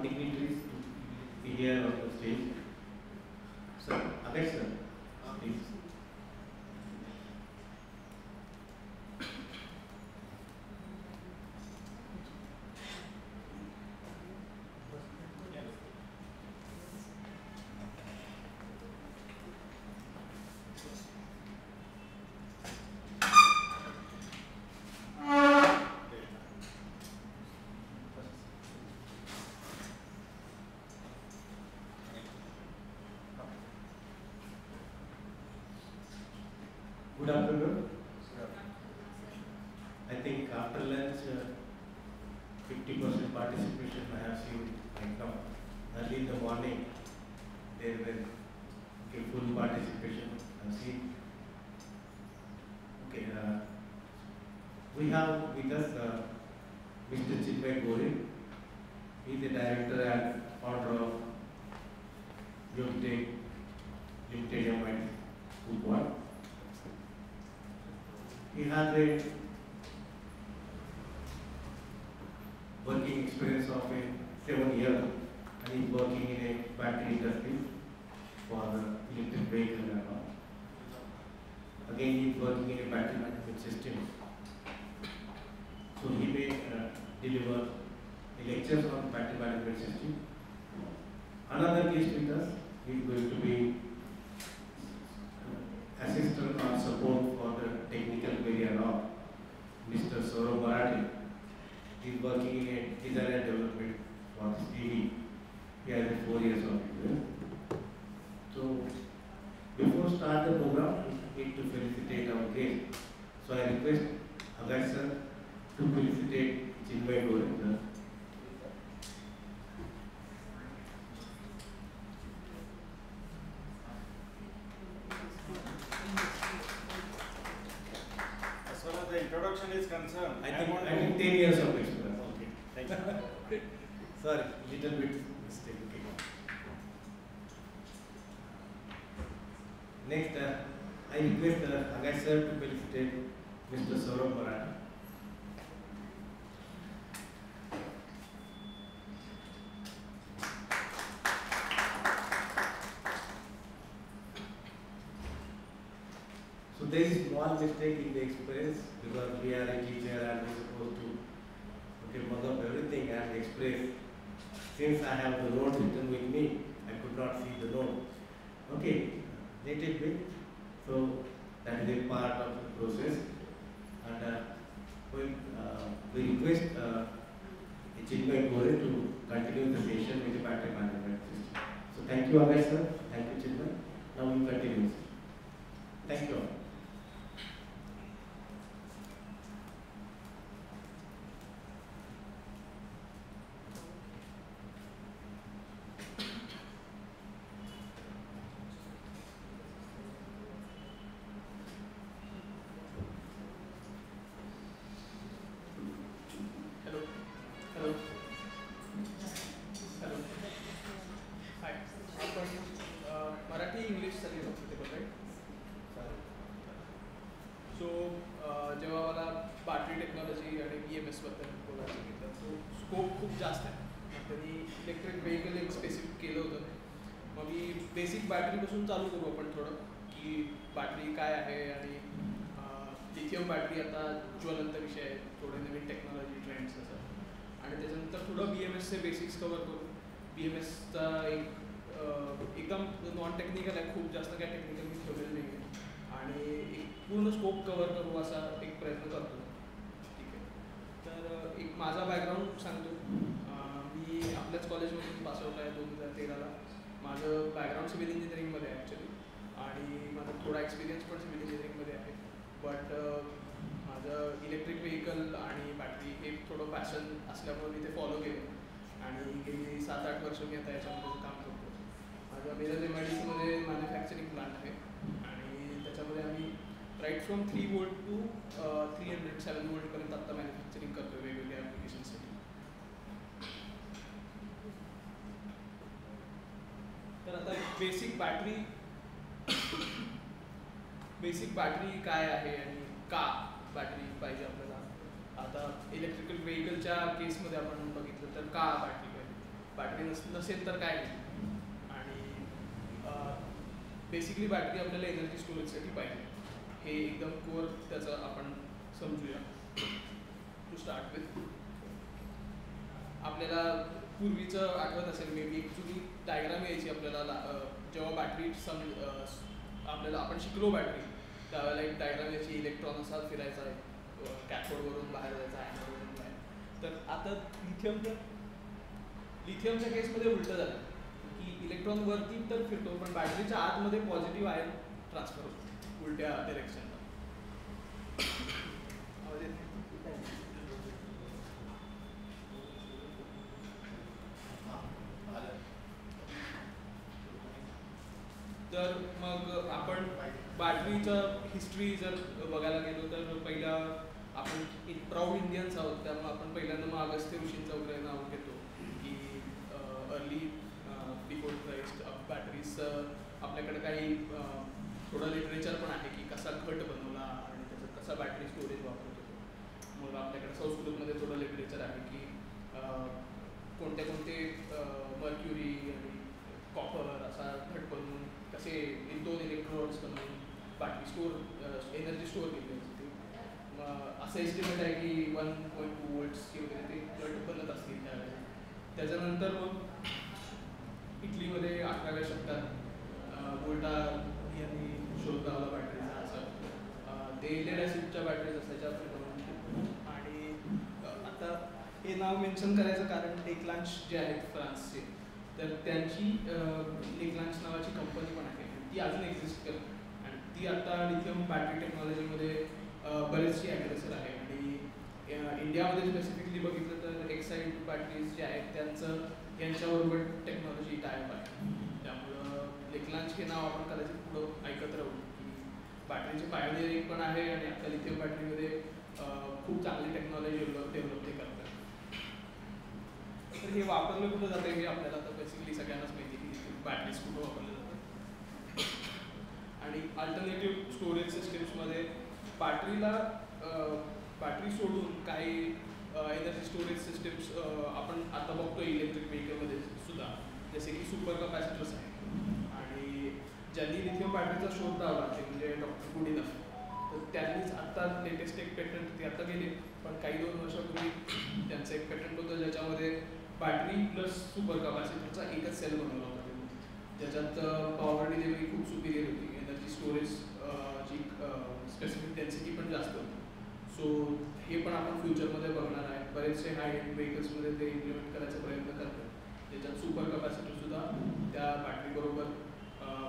all dignitaries to be here on the stage. So, Adesh sir, please. Good afternoon. I think after lunch, 50% participation I have seen right now. Early in the morning, there were full participation. I've seen. Okay, we have with us Mr. Chinmay Gore. He is the director and founder of Yogitech Limited MIT Football. He has a working experience of 7 years and is working in a battery industry for electric vehicle and all. Again, he is working in a battery management system. So he may deliver lectures on battery management system. Another guest with us is going to be assistant or support for the technical area of Mr. Saurabh Marathi. He is working in a design and development for EV. He has 4 years of experience. So, before start the program, we need to felicitate our guest. So I request Agar sir to felicitate Chinmay Gore sir. As far as the introduction is concerned, I think 10 years of experience. Okay, thank you. Sorry, little bit mistake. Next, I request Agar sir to felicitate Mr. Saurabh Marathi. So there is small mistake in the experience because we are a teacher and we are supposed to mug up everything and express. Since I have the note written with me, I could not see the note. Okay, little bit. So that is a part of the process. And we request Chinmay Gore to continue the session with the battery management system. So thank you, Agar sir. Thank you, Chinmay. Now we continue. Thank you all. Hello. Hello. Hi. आपण Marathi English सगळे comfortable right? So जेव्हा मला battery technology आणि BMS बद्दल बोलायला सांगितलं तो scope खूप जास्त आहे. त्यांनी इलेक्ट्रिक व्हेकल एक स्पेसिफिक केलं होतं. मग मी बेसिक बॅटरीपासून चालू करू आपण थोडं की बॅटरी काय आहे आणि लिथियम बॅटरी आता ज्वलंत विषय आहे. थोडे नवीन टेक्नॉलॉजी ट्रेंड्स असं आणि त्याच्यानंतर थोडं BMSचे बेसिक्स कवर करू. BMSचा एक एकदम नॉन टेक्निकल आहे, खूप जास्त काय टेक्निकल मी ठेवलेलं नाही आहे आणि एक पूर्ण स्कोप कवर करू असा एक प्रयत्न करतो. ठीक आहे, तर एक माझा बॅकग्राऊंड सांगतो. मी आपल्याच कॉलेजमधून पासआउट आहे 2013ला. माझं बॅकग्राऊंड सिव्हिल इंजिनिअरिंगमध्ये आहे ॲक्च्युली आणि माझा थोडा एक्सपिरियन्स पण सिव्हिल इंजिनिअरिंगमध्ये आहे. बट माझं इलेक्ट्रिक व्हेकल आणि बॅटरी हे थोडं पॅशन असल्यामुळे मी ते फॉलो केलं आणि गेली 7-8 वर्ष मी आता याच्यामध्ये काम करतो. माझं मिरज MIDCमध्ये मॅन्युफॅक्चरिंग प्लांट आहे आणि त्याच्यामध्ये आम्ही राईट फ्रॉम 3 वोल्ट टू 307 वोल्टपर्यंत आत्ता मॅन्युफॅक्चरिंग करतो वेगवेगळ्या ॲप्लिकेशनसाठी. तर आता बेसिक बॅटरी काय आहे आणि का बॅटरी पाहिजे आपल्याला. आता इलेक्ट्रिकल व्हेकलच्या केसमध्ये आपण बघितलं तर का बॅटरी पाहिजे. बॅटरी नसेल तर काय नाही. आणि बेसिकली बॅटरी आपल्याला एनर्जी स्टोरेजसाठी पाहिजे, हे एकदम कोअर त्याचं आपण समजूया. टू स्टार्ट विथ, आपल्याला पूर्वीचं आठवत असेल मे बी ॲक्च्युली डायग्राम यायची आपल्याला जेव्हा बॅटरी आपल्याला आपण शिकलो बॅटरी त्यावेळेला एक डायग्राम यायची, इलेक्ट्रॉन असा फिरायचा कॅथोडवरून बाहेर जायचा ॲनोडवरून बाहेर. तर आता लिथियमच्या केसमध्ये उलटं झालं की इलेक्ट्रॉन वरती तर फिरतो पण बॅटरीच्या आतमध्ये पॉझिटिव्ह आयन ट्रान्सफर होतो उलट्या डिरेक्शनला. तर मग आपण बॅटरीचं हिस्ट्री जर बघायला गेलो तर पहिला आपण एक प्राऊड इंडियन्स आहोत, त्यामुळे आपण पहिल्यांदा मग अगस्त्य ऋषींचं वगैरे नाव घेतो की अर्ली बिफोर क्राइस्ट बॅटरीज. आपल्याकडे काही थोडं लिटरेचर पण आहे की कसा घट बनवला आणि त्याचं कसा बॅटरी स्टोरेज वापरत होतो. मग आपल्याकडे संस्कृतमध्ये थोडं लिटरेचर आहे की कोणते कोणते मर्क्युरी आणि कॉपर असा घट बनवून कसे 2 इलेक्ट्रोड्स बनवून बॅटरी एनर्जी स्टोअर केली असते. मग असं एस्टिमेट आहे की 1.2 वोल्ट्स वगैरे ते घट बनत असतील त्यावेळेला. त्याच्यानंतर मग इटलीमध्ये 11व्या शतकात वोल्टा यांनी शोध लावला बॅटरीचा. असं ते लेड ॲसिडच्या बॅटरीज असायच्या आणि आता हे नाव मेन्शन करायचं कारण लेक्लांच जे आहेत फ्रान्सचे, तर त्यांची लेक्लांच नावाची कंपनी पण आहे, ती अजून एक्झिस्ट करते आणि ती आता लिथियम बॅटरी टेक्नॉलॉजीमध्ये बरेचशी ॲग्रेसर आहे. आणि इंडियामध्ये स्पेसिफिकली बघितलं तर एक्साईड बॅटरीज जे आहेत त्यांचं यांच्याबरोबर टेक्नॉलॉजी टायप आहे. त्यामुळं लेक्लांच हे नाव आपण कदाचित पुढं ऐकत राहू की बॅटरीचे पायोनिअरिंग पण आहे आणि आता लिथियम बॅटरीमध्ये खूप चांगली टेक्नॉलॉजी डेव्हलप ते करतात. तर हे वापरलं कुठं जातं हे आपल्याला आता बेसिकली सगळ्यांनाच माहिती की बॅटरीज कुठं वापरलं जातं. आणि अल्टरनेटिव्ह स्टोरेज सिस्टीम्समध्ये बॅटरी सोडून काही एनर्जी स्टोरेज सिस्टीम्स आपण आता बघतो इलेक्ट्रिक व्हेकलमध्ये सुद्धा, जसे की सुपर कपॅसिटर्स आहे. आणि ज्यांनी लिथियम बॅटरीचा शोध लावला ते म्हणजे डॉक्टर गुडिनफ, तर त्यांनीच आत्ता लेटेस्ट एक पेटंट ते आता गेले पण काही 2 वर्षापूर्वी त्यांचं एक पेटंट होतं ज्याच्यामध्ये बॅटरी प्लस सुपर कपॅसिटरचा एकच सेल बनवला होता ज्याच्यात पॉवर डिलिव्हरी खूप सुपिरियर होती, एनर्जी स्टोरेज ची स्पेसिफिक डेन्सिटी पण जास्त होती. सो हे पण आपण फ्युचरमध्ये बघणार आहे. बरेचसे हाय एंड व्हेकल्समध्ये ते इम्प्लिमेंट करायचा प्रयत्न करतात ज्याच्यात सुपर कपॅसिटरसुद्धा त्या बॅटरीबरोबर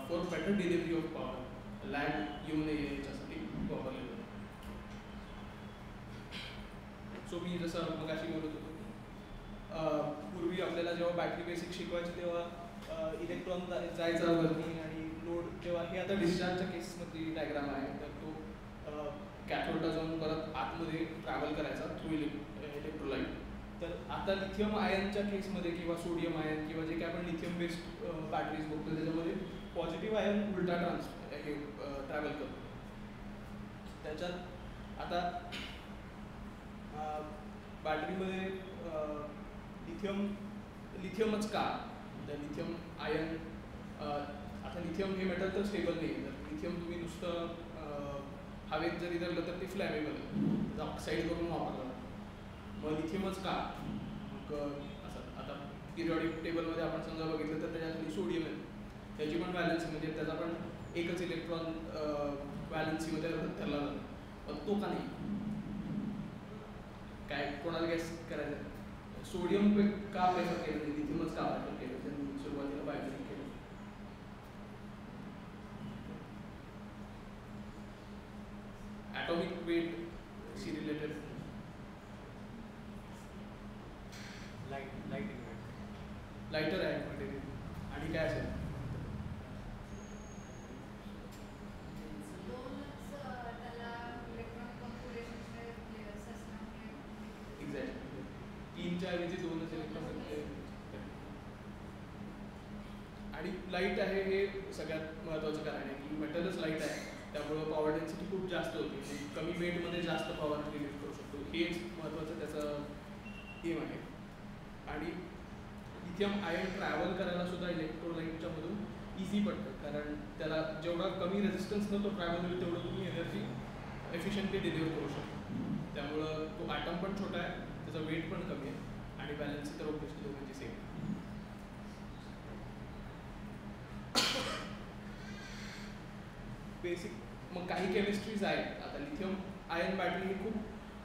for better delivery of power lag येऊ नये याच्यासाठी वापरले जातात. सो मी जसं मगाशी बोलत होतो पूर्वी आपल्याला जेव्हा बॅटरी बेसिक शिकवायची तेव्हा इलेक्ट्रॉन जायचा वरती आणि लोड जेव्हा हे आता डिस्चार्जच्या केसमधली डायग्राम आहे तर तो कॅथोडला जाऊन परत आतमध्ये ट्रॅव्हल करायचा थ्रू इलेक्ट्रोलाइट. तर आता लिथियम आयनच्या केसमध्ये किंवा सोडियम आयन किंवा जे काय आपण लिथियम बेस्ड बॅटरीज बघतो त्याच्यामध्ये पॉझिटिव्ह आयन उलटा हे ट्रॅव्हल करतो. त्याच्यात आता बॅटरीमध्ये लिथियमच का, तर लिथियम आयन आता लिथियम हे मेटल तर स्टेबल नाही आहे. तर लिथियम तुम्ही नुसतं हवेत जरी धरलं तर ते फ्लॅमेबल आहे, त्याचा ऑक्साईड करून वापरला जातो. मग लिथियमच का, मग असं आता पिरियॉडिक टेबलमध्ये आपण समजा बघितलं तर त्याच्यात सोडियम आहे, त्याची पण व्हॅलन्सी म्हणजे त्याचा पण एकच इलेक्ट्रॉन व्हॅलन्सीमध्ये धरला जातो, पण तो का नाही, काय कोणाला गॅस करायचं. सोडियम का प्रेफर केलं नाही, लिथियमच का प्रेफर केलं, त्यांनी सुरुवातीला बायोनिक केलं. ॲटॉमिक वेट शी रिलेटेड लाइटर आहे मटेरियल. आणि काय असेल एक्झॅक्टली 3च्या ऐवजी 2च इलेक्ट्रॉन. आणि लाईट आहे हे सगळ्यात महत्त्वाचं कारण आहे की मेटलच लाईट आहे, त्यामुळं पॉवर डेन्सिटी खूप जास्त होती, कमी वेटमध्ये जास्त पॉवर रिलीज करू शकतो, हेच महत्त्वाचं त्याचं एम आहे. आणि लिथियम आयन ट्रॅव्हल करायला सुद्धा इलेक्ट्रोलाइटच्या मधून इझी पडतं, कारण त्याला जेवढा कमी रेजिस्टन्सनं तो ट्रॅव्हल होईल तेवढं तुम्ही एनर्जी एफिशियंटली डिलिव्हर करू शकतो. त्यामुळं तो ॲटम पण छोटा आहे, त्याचा वेट पण कमी आहे आणि बॅलन्स तर ऑब्विसली दोघांची सेम. बेसिक मग काही केमिस्ट्रीज आहेत. आता लिथियम आयन बॅटरी ही खूप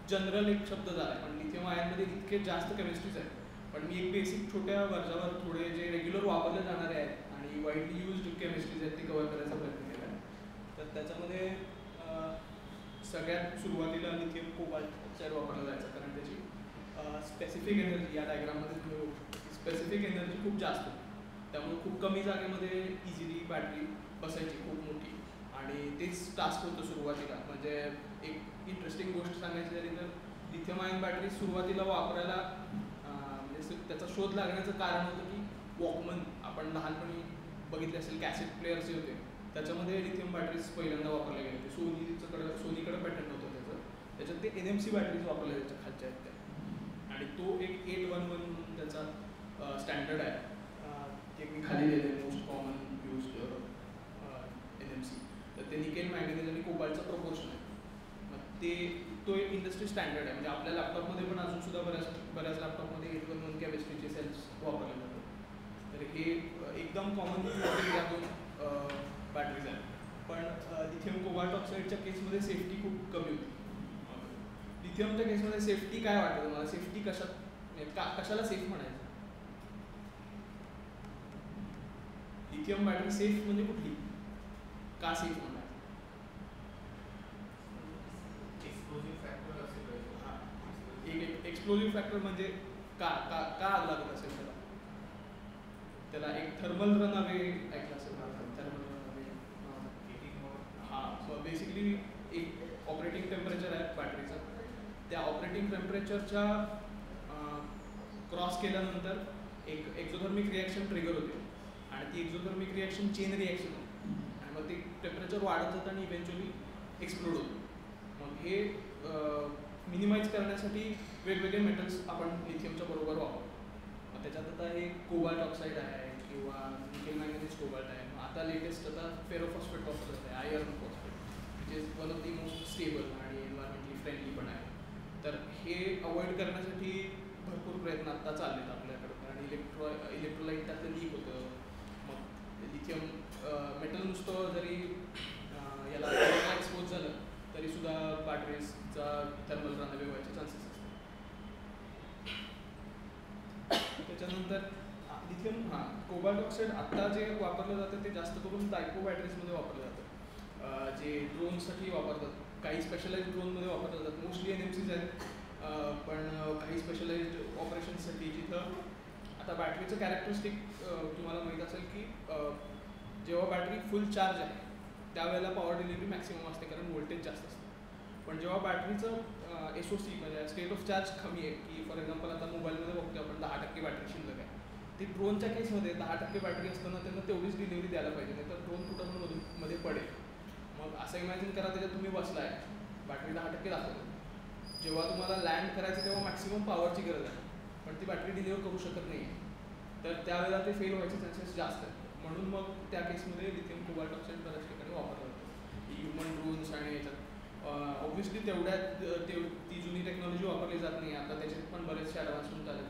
जनरल एक शब्द झाला आहे, पण लिथियम आयनमध्ये इतके जास्त केमिस्ट्रीज आहेत. पण मी एक बेसिक छोट्या वर्जावर थोडे जे रेग्युलर वापरले जाणारे आहेत आणि वाईडली यूज्ड केमिस्ट्रीज आहेत ते कव्हर करायचा प्रयत्न केला आहे. तर त्याच्यामध्ये सगळ्यात सुरुवातीला लिथियम कोबाल्ट ऑक्साईड वापरला जायचा, कारण त्याची स्पेसिफिक एनर्जी या डायग्राममध्ये तुम्ही बघू शकता. स्पेसिफिक एनर्जी खूप जास्त, त्यामुळे खूप कमी जागेमध्ये इझिली बॅटरी बसायची खूप मोठी, आणि तेच टास्क होतं सुरुवातीला. म्हणजे एक इंटरेस्टिंग गोष्ट सांगायची झाली तर लिथियम आयन बॅटरी सुरुवातीला वापरायला म्हणजे त्याचा शोध लागण्याचं कारण होतं की वॉकमन आपण लहानपणी बघितले असेल, कॅसेट प्लेयर्स जे होते त्याच्यामध्ये लिथियम बॅटरीज पहिल्यांदा वापरले गेले होते. सोनीकडे पेटंट होतं त्याच्यात ते NMC बॅटरीज वापरल्या जायच्या खालच्या आहेत त्या, आणि तो एक 811 म्हणून त्याचा स्टँडर्ड आहे. ते मी खाली दिले मोस्ट कॉमन यूज NMC. तर ते निकेल, मॅंगनीज आणि कोबाल्टचा प्रपोर्शन आहे. मग तो एक इंडस्ट्री स्टँडर्ड आहे. म्हणजे आपल्या लॅपटॉपमध्ये पण अजून सुद्धा बऱ्याच लॅपटॉपमध्ये 811 केमिस्ट्रीचे सेल्स वापरले जातात. तर हे एकदम कॉमन या दोन बॅटरीज आहेत. पण लिथियम कोबाल्ट ऑक्साईडच्या केसमध्ये सेफ्टी खूप कमी होती. लिथियमच्या केसमध्ये सेफ्टी काय वाटतं तुम्हाला? सेफ्टी कशाला सेफ म्हणायचं? लिथियम बॅटरी सेफ म्हणजे कुठली? का सेफ म्हणायचं? एक एक्सप्लोजिव्ह फॅक्टर म्हणजे का आग लागत असेल त्याला एक थर्मल रन अवे ऐकलं असेल. थर्मल रन अवे हां, बेसिकली एक ऑपरेटिंग टेम्परेचर आहे बॅटरीचं. त्या ऑपरेटिंग टेम्परेचरच्या क्रॉस केल्यानंतर एक एक्झोथर्मिक रिॲक्शन ट्रिगर होते, आणि ती एक्झोथर्मिक रिॲक्शन चेन रिॲक्शन होते, आणि मग ते टेम्परेचर वाढत जातं आणि इव्हेंच्युअली एक्सप्लोड होतं. मग हे मिनिमाइज करण्यासाठी वेगवेगळे मेटल्स आपण लिथियमच्या बरोबर वापरतो. मग त्याच्यात आता हे कोबाल्ट ऑक्साईड आहे किंवा निकेल मॅंगनीज कोबाल्ट आहे. मग आता लेटेस्ट आता फेरोफॉस्फेट वापरत आहे, आयर्न फॉस्फेट, जे one of the most stable आणि एन्व्हायरमेंटली फ्रेंडली पण आहे. तर हे अवॉइड करण्यासाठी भरपूर प्रयत्न आता चाललेत आपल्याकडे, कारण इलेक्ट्रोलाइट त्यातलं लीक होतं. मग लिथियम मेटल नुसतं जरी याला एक्सपोज झालं तरी सुद्धा बॅटरीजचा थर्मल रनअवे व्हायचे चान्सेस असतात. त्याच्यानंतर लिथियम कोबाल्ट ऑक्साईड आता जे वापरलं जातं ते जास्त करून डायको बॅटरीजमध्ये वापरलं जातं, जे ड्रोनसाठी वापरतात. काही स्पेशलाइज्ड ड्रोनमध्ये वापरले जातात. मोस्टली NMCs आहेत, पण काही स्पेशलाइज्ड ऑपरेशन्ससाठी जिथं आता बॅटरीचं कॅरेक्टरिस्टिक तुम्हाला माहीत असेल की जेव्हा बॅटरी फुल चार्ज आहे त्यावेळेला पॉवर डिलिव्हरी मॅक्सिमम असते, कारण व्होल्टेज जास्त असतं. पण जेव्हा बॅटरीचं SOC म्हणजे स्टेट ऑफ चार्ज कमी आहे, की फॉर एक्झाम्पल आता मोबाईलमध्ये बघतो आपण 10% बॅटरी शिल्लक आहे, ती ड्रोनच्या केसमध्ये 10% बॅटरी असताना त्यांना तेवढीच डिलिव्हरी द्यायला पाहिजे, नाही तर ड्रोन कुठं पण मध्ये पडेल. मग असं इमॅजिन करा, त्याच्यात तुम्ही बसलाय, बॅटरी 10% दाखवतो. जेव्हा तुम्हाला लँड करायचं तेव्हा मॅक्सिमम पॉवरची गरज आहे, पण ती बॅटरी डिलिव्हर करू शकत नाही, तर त्यावेळेला ते फेल व्हायचे चान्सेस जास्त आहेत. म्हणून मग त्या केसमध्ये लिथियम कोबाल्ट ऑक्साईड बऱ्याच ठिकाणी वापरलं जातं. ह्युमन ड्रोन्स आणि याच्यात ऑब्व्हियसली ती जुनी टेक्नॉलॉजी वापरली जात नाही आता. त्याच्यात पण बरेचसे ॲडव्हान्समेंट आले.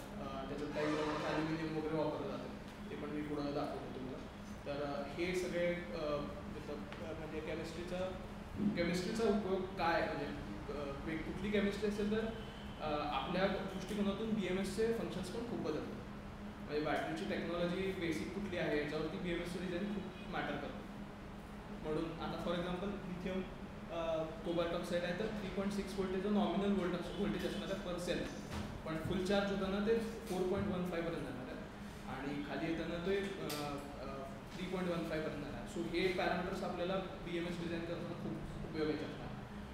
त्याच्यात काही ॲल्युमिनियम वगैरे वापरलं जातं, ते पण मी पुढं दाखवतो तुम्हाला. तर हे सगळे म्हणजे केमिस्ट्रीचा उपयोग काय, म्हणजे कुठली केमिस्ट्री असेल तर आपल्या दृष्टिकोनातून BMSचे फंक्शन्स पण खूप बदलतात. म्हणजे बॅटरीची टेक्नॉलॉजी बेसिक कुठली आहे याच्यावरती BMSचं डिझाईन खूप मॅटर करतं. म्हणून आता for example lithium cobalt oxide आहे तर 3.6 व्होल्टेजचं नॉमिनल व्होल्टेज असणार आहे पर सेल, पण फुल चार्ज होताना ते 4.15 पर्यंत जाणार आहे, आणि खाली येताना ते 3.15 पर्यंत जाणार आहे. सो हे पॅरामीटर्स आपल्याला BMS डिझाईन करताना खूप उपयोगाचे असणार.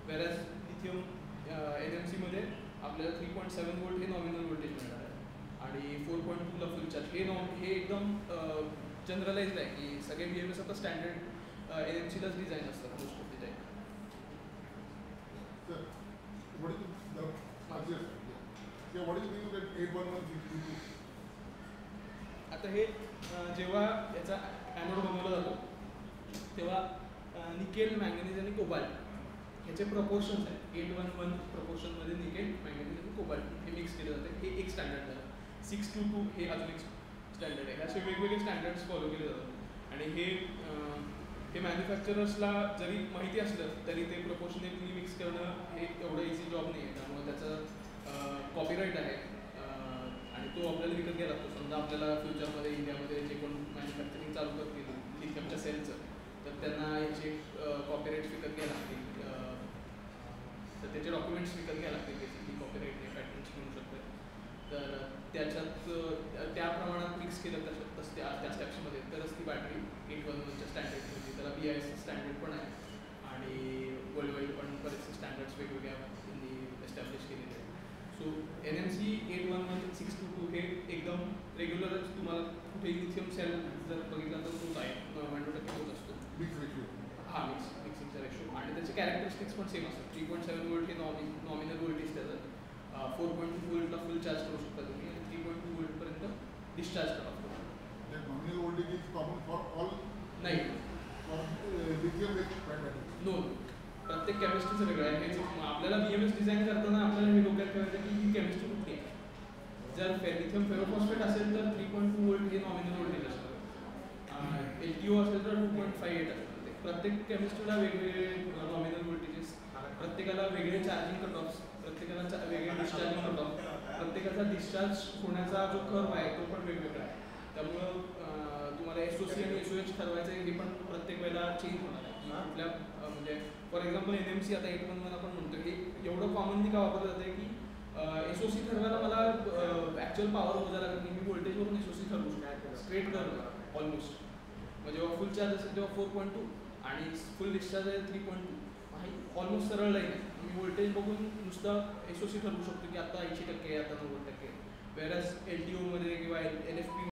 वेरॅज लिथियम NMCमध्ये आपल्याला 3.7 व्होल्ट हे नॉमिनल व्होल्टेज मिळणार आहे, आणि 4.2ला फुल चार्ज. हे एकदम जनरलाइज्ड आहे की सगळे BMS आता स्टँडर्ड NMCलाच डिझाईन असतात most of the time. What do you think that 811 will do? आता हे जेव्हा याचा ॲनोड बनवला जातो तेव्हा निकेल, मॅंगनीज आणि कोबाल्ट ह्याचे प्रपोर्शन्स आहेत. 8-1-1 प्रपोर्शनमध्ये निकेल, मॅंगनीज आणि कोबाल्ट हे मिक्स केलं जातं. हे एक स्टँडर्ड झालं. 6-2-2 हे अजून एक स्टँडर्ड आहे. असे वेगवेगळे स्टँडर्ड्स फॉलो केले जातात आणि हे मॅन्युफॅक्चरर्सला जरी माहिती असलं तरी ते प्रपोर्शनेटली मिक्स करणं हे एवढं इझी जॉब नाही आहे. त्यामुळे त्याचं कॉपीराईट आहे आणि तो आपल्याला विकत घ्यायला लागतो. समजा आपल्याला फ्युचरमध्ये इंडियामध्ये जे कोण मॅन्युफॅक्चरिंग चालू करतील लिथियमच्या सेलचं तर त्यांना याचे कॉपीराईट्स विकत घ्यायला लागतील. तर त्याचे डॉक्युमेंट्स विकत घ्यायला लागतील बेसिकली कॉपीराईटने पॅटर्न्स म्हणू शकतो. तर त्याच्यात त्या प्रमाणात मिक्स केलं त्या स्टेप्समध्ये तरच ती बॅटरी 8-1-1च्या स्टँडर्ड होती. त्याला BIS स्टँडर्ड पण आहे आणि वर्ल्ड वाईड पण बरेचसे स्टँडर्ड्स वेगवेगळ्या त्यांनी एस्टॅब्लिश केलेले आहेत. सो NMC 8-1-1-6-2-2 हे एकदम रेग्युलरच तुम्हाला कुठेही लिथियम सेल जर बघितला तर तोच आहे. 90% तोच असतो. हां मिक्सिंगचा रेशो आणि त्याचे कॅरेक्टरिस्टिक्स पण सेम असतात. 3.7 वोल्ट हे नॉमिनल व्होल्टेज त्याचं. 4.2 वोल्टला फुल चार्ज करू शकता तुम्ही आणि 3.2 वोल्टपर्यंत डिस्चार्ज करा. Nominal voltage is common for all. नाही For lithium battery. नो प्रत्येक केमिस्ट्रीचं वेगळं आहे. हेच आपल्याला BMS डिझाईन करताना आपल्याला हे डोक्यात ठेवायचं की ही केमिस्ट्री कुठली आहे. जर लिथियम फेरोफॉस्फेट असेल तर 3.2 वोल्ट हे नॉमिनल व्होल्टेज असतं. LTO असेल तर 2.58 असतं. प्रत्येक केमिस्ट्रीला वेगवेगळे नॉमिनल व्होल्टेजेस, प्रत्येकाला वेगळे चार्जिंग कट ऑफ्स, प्रत्येकाला वेगळे डिस्चार्जिंग कट ऑफ, प्रत्येकाचा डिस्चार्ज होण्याचा जो कर्व आहे तो पण वेगवेगळा आहे. त्यामुळं तुम्हाला SOC आणि SOH ठरवायचं आहे हे पण प्रत्येक वेळेला चेंज होणार आहे. कुठल्या म्हणजे फॉर एक्झाम्पल NMC आता 8-1-1 आपण म्हणतो हे एवढं कॉमनली का वापरलं जातं आहे की SOC ठरवायला मला ॲक्च्युअल पॉवर मोजायला लागत नाही. मी व्होल्टेजवरून SOC ठरवू शकतो स्ट्रेट कर ऑलमोस्ट. मग जेव्हा फुल चार्ज असेल तेव्हा 4.2 आणि फुल डिस्चार्ज आहे 3.2 ऑलमोस्ट सरळ लाईन आहे. मी व्होल्टेज बघून नुसतं SOC ठरवू शकतो की आता 80% आहे आता 90%. वेरॅज LTOमध्ये किंवा LFP